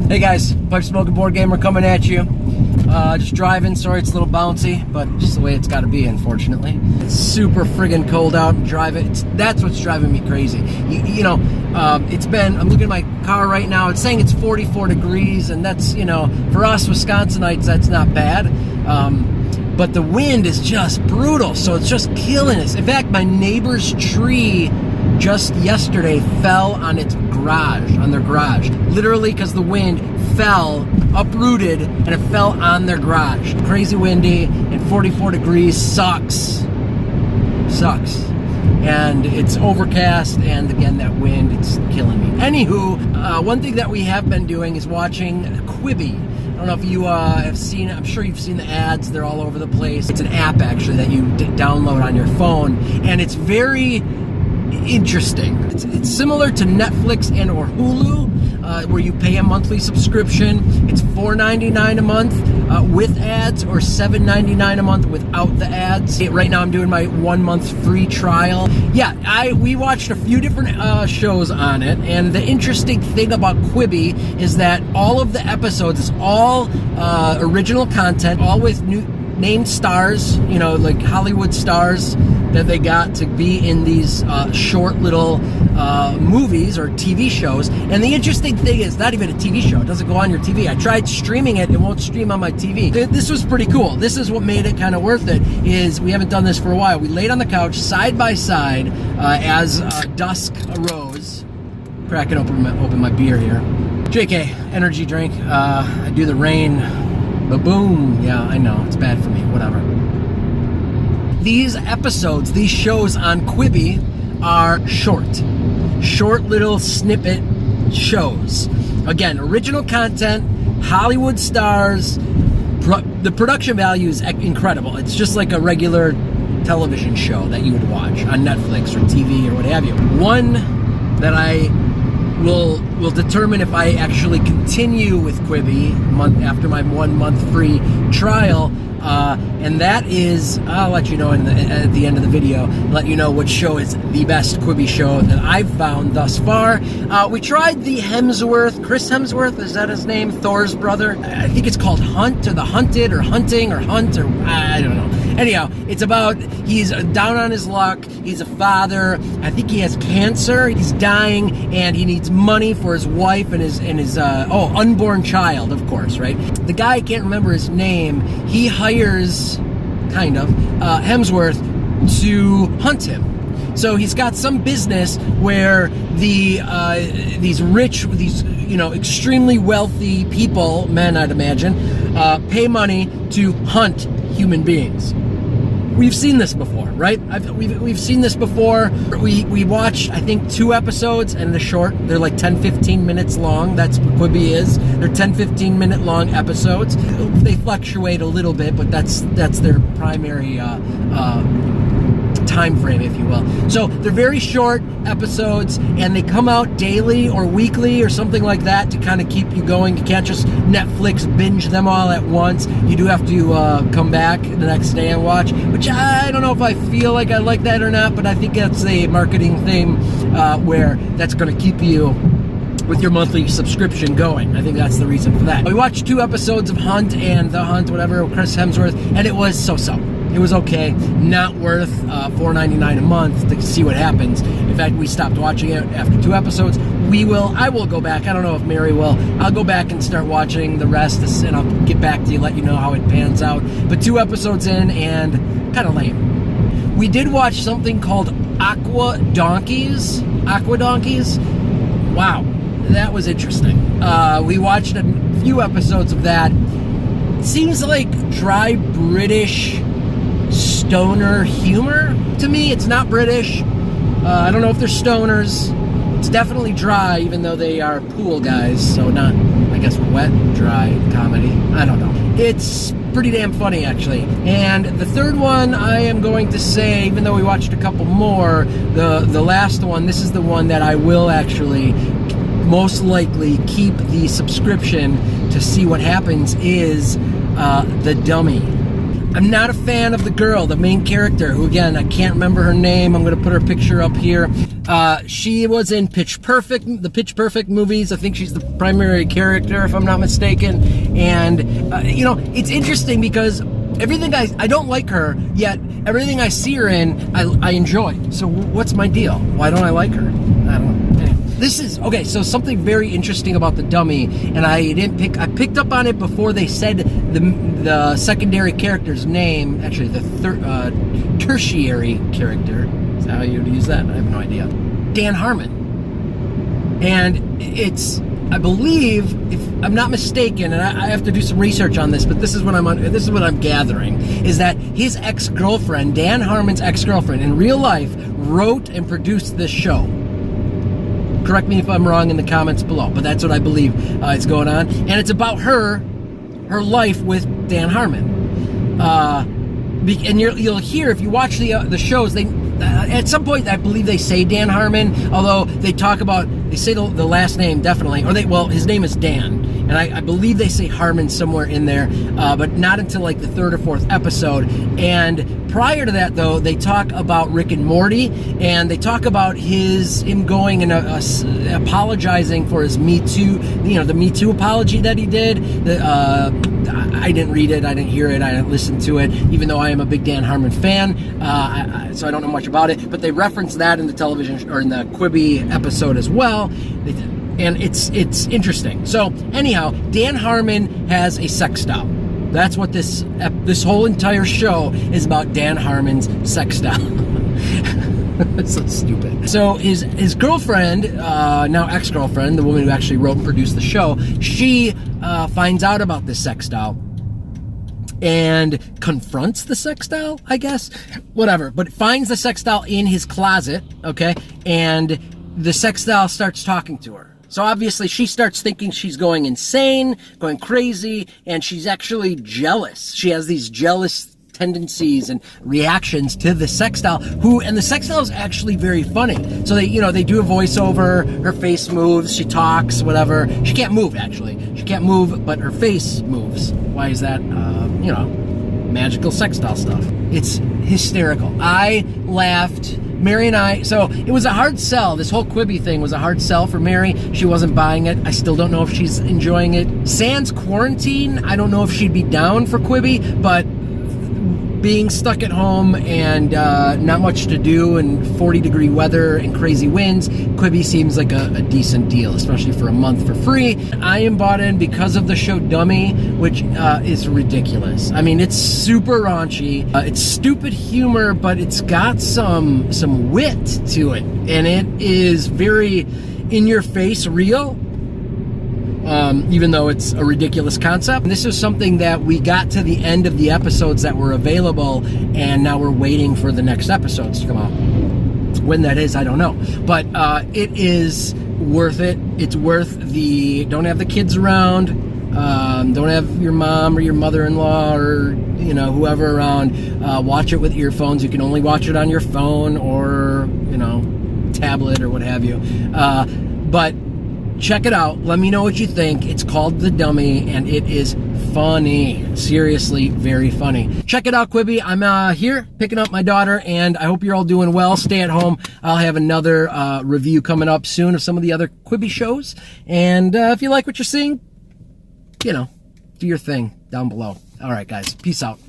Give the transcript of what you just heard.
Hey guys, Pipe Smoking Board Gamer coming at you. Just driving, sorry it's a little bouncy, but just the way it's got to be, unfortunately. It's super friggin' cold out and driving. That's what's driving me crazy. I'm looking at my car right now, it's saying it's 44 degrees, and that's, for us Wisconsinites, that's not bad. But the wind is just brutal, so it's just killing us. In fact, my neighbor's tree just yesterday fell on their garage. Literally, because the wind uprooted, and it fell on their garage. Crazy windy, and 44 degrees sucks. And it's overcast, and again, that wind, it's killing me. Anywho, one thing that we have been doing is watching Quibi. I don't know if you have seen it. I'm sure you've seen the ads. They're all over the place. It's an app, actually, that you download on your phone, and it's very interesting. It's similar to Netflix and or Hulu, where you pay a monthly subscription. It's $4.99 a month with ads, or $7.99 a month without the ads. Right now I'm doing my 1 month free trial. Yeah, we watched a few different shows on it, and the interesting thing about Quibi is that all of the episodes is all original content, all with new named stars, like Hollywood stars that they got to be in these short little movies or TV shows. And the interesting thing is, not even a TV show. It doesn't go on your TV. I tried streaming it. It won't stream on my TV. This was pretty cool. This is what made it kind of worth it, is we haven't done this for a while. We laid on the couch side by side as dusk arose. Cracking open my beer here. JK, energy drink. I do the rain. Ba-boom. Yeah, I know. It's bad for me. Whatever. These episodes, these shows on Quibi are short little snippet shows. Again, original content, Hollywood stars. The production value is incredible. It's just like a regular television show that you would watch on Netflix or TV or what have you. One that I will determine if I actually continue with Quibi after my 1 month free trial, and that is, I'll let you know at the end of the video, let you know which show is the best Quibi show that I've found thus far. We tried the Chris Hemsworth, is that his name? Thor's brother. I think it's called Hunt, or The Hunted, or Hunting, or Hunt, or I don't know. Anyhow, it's about, he's down on his luck, he's a father, I think he has cancer, he's dying, and he needs money for his wife and his unborn child, of course, right? The guy, I can't remember his name, he hires, Hemsworth to hunt him. So he's got some business where these extremely wealthy people, men I'd imagine, pay money to hunt human beings. We've seen this before, right? We've seen this before. We watched, I think, 2 episodes, and they're short. They're like 10-15 minutes long. That's what Quibi is. They're 10-15 minute long episodes. They fluctuate a little bit, but that's their primary time frame, if you will. So they're very short episodes, and they come out daily or weekly or something like that to kind of keep you going. You can't just Netflix binge them all at once. You do have to come back the next day and watch, which I don't know if I feel like I like that or not, but I think that's a marketing thing where that's going to keep you with your monthly subscription going. I think that's the reason for that. We watched 2 episodes of Hunt and The Hunt, whatever, Chris Hemsworth, and it was so-so. It was okay, not worth $4.99 a month to see what happens. In fact, we stopped watching it after 2 episodes. I will go back. I don't know if Mary will. I'll go back and start watching the rest, and I'll get back to you, let you know how it pans out. But 2 episodes in, and kind of lame. We did watch something called Aqua Donkeys. Wow, that was interesting. We watched a few episodes of that. Seems like dry British stoner humor to me. It's not British. I don't know if they're stoners. It's definitely dry, even though they are pool guys, so not, I guess, wet, dry comedy. I don't know. It's pretty damn funny, actually. And the third one, I am going to say, even though we watched a couple more, the last one, this is the one that I will actually most likely keep the subscription to see what happens, is The Dummy. I'm not a fan of the girl, the main character, who, again, I can't remember her name. I'm going to put her picture up here. She was in the Pitch Perfect movies. I think she's the primary character, if I'm not mistaken. And, it's interesting because everything I don't like her, yet everything I see her in, I enjoy. So what's my deal? Why don't I like her? I don't know. This is, okay, so something very interesting about the dummy, and I picked up on it before they said the secondary character's name, actually the tertiary character. Is that how you would use that? I have no idea. Dan Harmon. And it's, I believe, if I'm not mistaken, and I have to do some research on this, but this is what I'm gathering, is that his ex-girlfriend, Dan Harmon's ex-girlfriend, in real life, wrote and produced this show. Correct me if I'm wrong in the comments below, but that's what I believe is going on. And it's about her life with Dan Harmon. And you'll hear, if you watch the shows, at some point I believe they say Dan Harmon, although they say the last name definitely, his name is Dan, and I believe they say Harmon somewhere in there, but not until like the third or fourth episode. And prior to that, though, they talk about Rick and Morty, and they talk about him going and apologizing for his Me Too, the Me Too apology that he did. I didn't read it, I didn't hear it, I didn't listen to it, even though I am a big Dan Harmon fan, so I don't know much about it, but they reference that in the television, or in the Quibi episode as well, and it's interesting. So anyhow, Dan Harmon has a sex doll. That's what this whole entire show is about, Dan Harmon's sex doll. That's so stupid. So his girlfriend, now ex-girlfriend, the woman who actually wrote and produced the show, she finds out about this sex doll and confronts the sex doll, I guess. Whatever. But finds the sex doll in his closet, okay? And the sex doll starts talking to her. So obviously she starts thinking she's going insane, going crazy, and she's actually jealous. She has these jealous tendencies and reactions to the sex doll, and the sex doll is actually very funny. So they do a voiceover, her face moves, she talks, whatever. She can't move, actually. She can't move, but her face moves. Why is that? Magical sex doll stuff. It's hysterical. I laughed. Mary and I, so it was a hard sell. This whole Quibi thing was a hard sell for Mary. She wasn't buying it. I still don't know if she's enjoying it. Sans quarantine, I don't know if she'd be down for Quibi, but being stuck at home and not much to do and 40-degree weather and crazy winds, Quibi seems like a decent deal, especially for a month for free. I am bought in because of the show Dummy, which is ridiculous. I mean, it's super raunchy. It's stupid humor, but it's got some wit to it, and it is very in-your-face real. Even though it's a ridiculous concept. And this is something that we got to the end of the episodes that were available, and now we're waiting for the next episodes to come out. When that is, I don't know. But it is worth it. It's worth don't have the kids around, don't have your mom or your mother-in-law or whoever around. Watch it with earphones. You can only watch it on your phone or tablet or what have you. But check it out. Let me know what you think. It's called The Dummy, and it is funny. Seriously, very funny. Check it out, Quibi. I'm here picking up my daughter, and I hope you're all doing well. Stay at home. I'll have another review coming up soon of some of the other Quibi shows. And if you like what you're seeing, do your thing down below. All right, guys. Peace out.